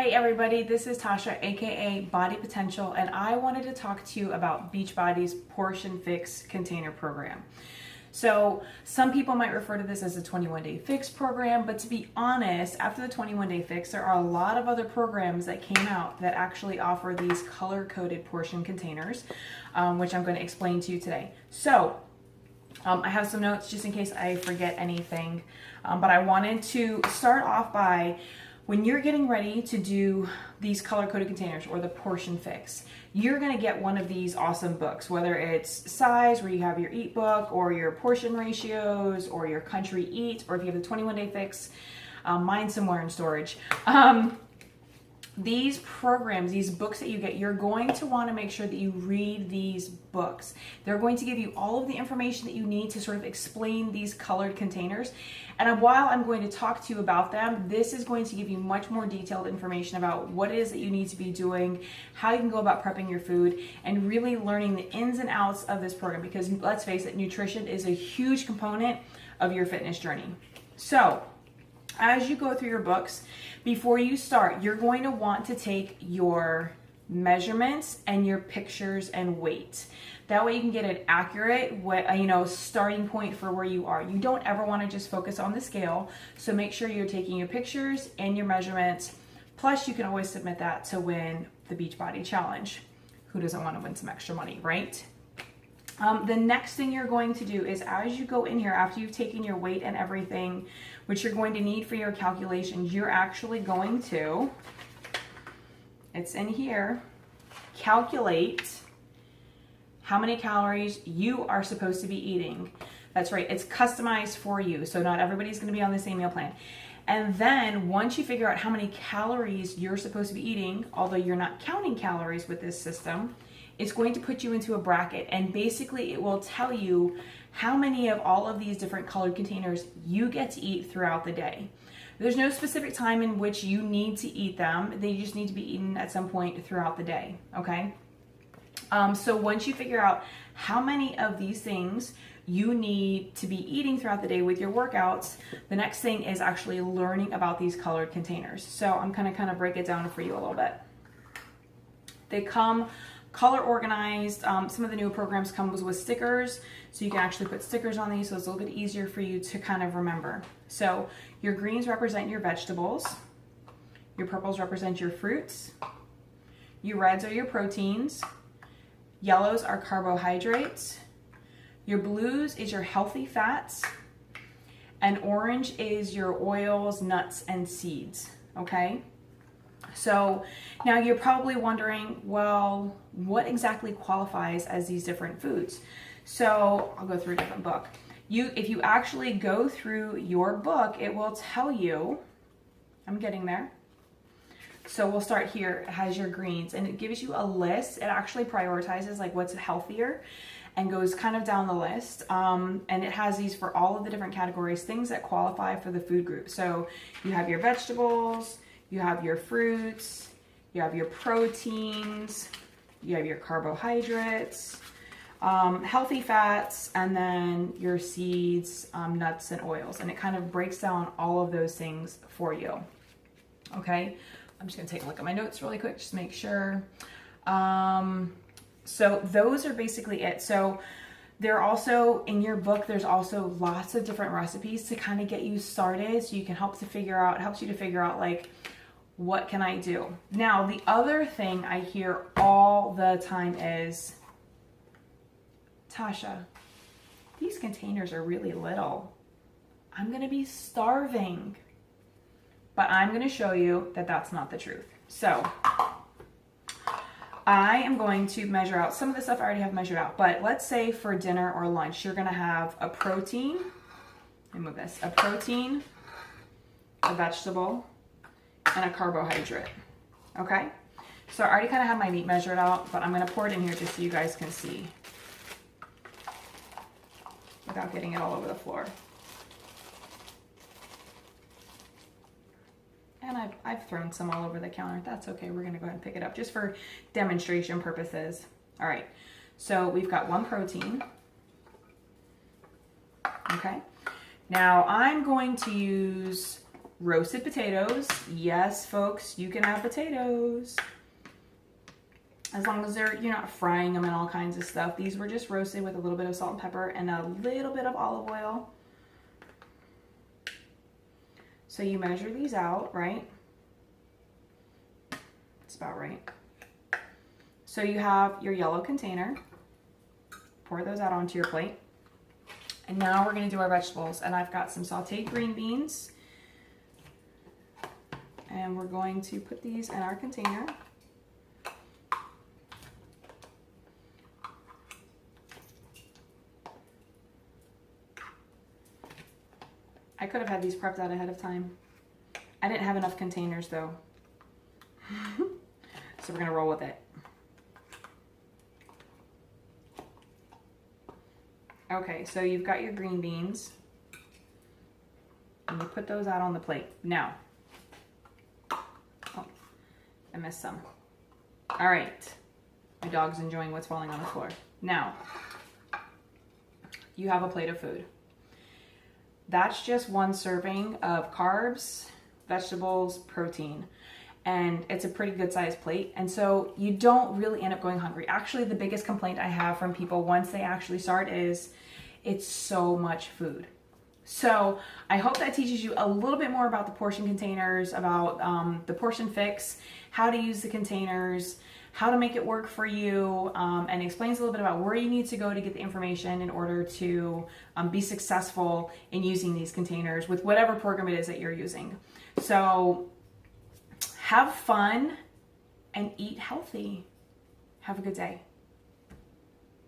Hey everybody, this is Tasha, aka Body Potential, and I wanted to talk to you about Beachbody's Portion Fix Container Program. So some people might refer to this as a 21-day fix program, but to be honest, after the 21-day fix, there are a lot of other programs that came out that actually offer these color-coded portion containers, which I'm going to explain to you today. So I have some notes just in case I forget anything, but I wanted to start off by, when you're getting ready to do these color-coded containers or the portion fix, you're gonna get one of these awesome books, whether it's size, where you have your eat book, or your portion ratios, or your country eat, or if you have the 21-day fix, mine's somewhere in storage. These programs, these books that you get, you're going to want to make sure that you read these books. They're going to give you all of the information that you need to sort of explain these colored containers. And while I'm going to talk to you about them, this is going to give you much more detailed information about what it is that you need to be doing, how you can go about prepping your food, and really learning the ins and outs of this program, because let's face it, nutrition is a huge component of your fitness journey. So as you go through your books, before you start, you're going to want to take your measurements and your pictures and weight. That way you can get an accurate starting point for where you are. You don't ever want to just focus on the scale, so make sure you're taking your pictures and your measurements. Plus, you can always submit that to win the Beachbody Challenge. Who doesn't want to win some extra money, right? The next thing you're going to do is, as you go in here, after you've taken your weight and everything, which you're going to need for your calculations, you're actually going to, it's in here, calculate how many calories you are supposed to be eating. That's right, it's customized for you, so not everybody's going to be on the same meal plan. And then once you figure out how many calories you're supposed to be eating, although you're not counting calories with this system, it's going to put you into a bracket, and basically it will tell you how many of all of these different colored containers you get to eat throughout the day. There's no specific time in which you need to eat them. They just need to be eaten at some point throughout the day, okay? So once you figure out how many of these things you need to be eating throughout the day with your workouts, the next thing is actually learning about these colored containers. So I'm gonna kind of break it down for you a little bit. They come color organized. Some of the newer programs come with stickers, so you can actually put stickers on these, so it's a little bit easier for you to kind of remember. So your greens represent your vegetables, your purples represent your fruits, your reds are your proteins, yellows are carbohydrates, your blues is your healthy fats, and orange is your oils, nuts, and seeds, okay? So now you're probably wondering, well, what exactly qualifies as these different foods? So I'll go through a different book. If you actually go through your book, it will tell you, I'm getting there. So we'll start here. It has your greens, and it gives you a list. It actually prioritizes like what's healthier and goes kind of down the list. And it has these for all of the different categories, things that qualify for the food group. So you have your vegetables, you have your fruits, you have your proteins, you have your carbohydrates, healthy fats, and then your seeds, nuts, and oils. And it kind of breaks down all of those things for you. Okay, I'm just gonna take a look at my notes really quick, just to make sure. So those are basically it. So they're also, in your book, there's also lots of different recipes to kind of get you started, so you can helps you to figure out like, what can I do? Now, the other thing I hear all the time is, Tasha, these containers are really little. I'm gonna be starving. But I'm gonna show you that that's not the truth. So I am going to measure out, some of the stuff I already have measured out, but let's say for dinner or lunch, you're gonna have a protein, let me move this, a protein, a vegetable, and a carbohydrate, okay? So I already kind of have my meat measured out, but I'm gonna pour it in here just so you guys can see without getting it all over the floor. And I've thrown some all over the counter. That's okay, we're gonna go ahead and pick it up just for demonstration purposes. All right, so we've got one protein, okay? Now I'm going to use roasted potatoes. Yes, folks, you can have potatoes. As long as you're not frying them and all kinds of stuff. These were just roasted with a little bit of salt and pepper and a little bit of olive oil. So you measure these out, right? It's about right. So you have your yellow container. Pour those out onto your plate. And now we're going to do our vegetables. And I've got some sauteed green beans. And we're going to put these in our container. I could have had these prepped out ahead of time. I didn't have enough containers though. So we're gonna roll with it. Okay, so you've got your green beans. And you put those out on the plate. Now, oh, I missed some. All right, my dog's enjoying what's falling on the floor. Now, you have a plate of food. That's just one serving of carbs, vegetables, protein. And it's a pretty good sized plate. And so you don't really end up going hungry. Actually, the biggest complaint I have from people once they actually start is it's so much food. So I hope that teaches you a little bit more about the portion containers, about the portion fix, how to use the containers, how to make it work for you, and explains a little bit about where you need to go to get the information in order to be successful in using these containers with whatever program it is that you're using. So have fun and eat healthy. Have a good day.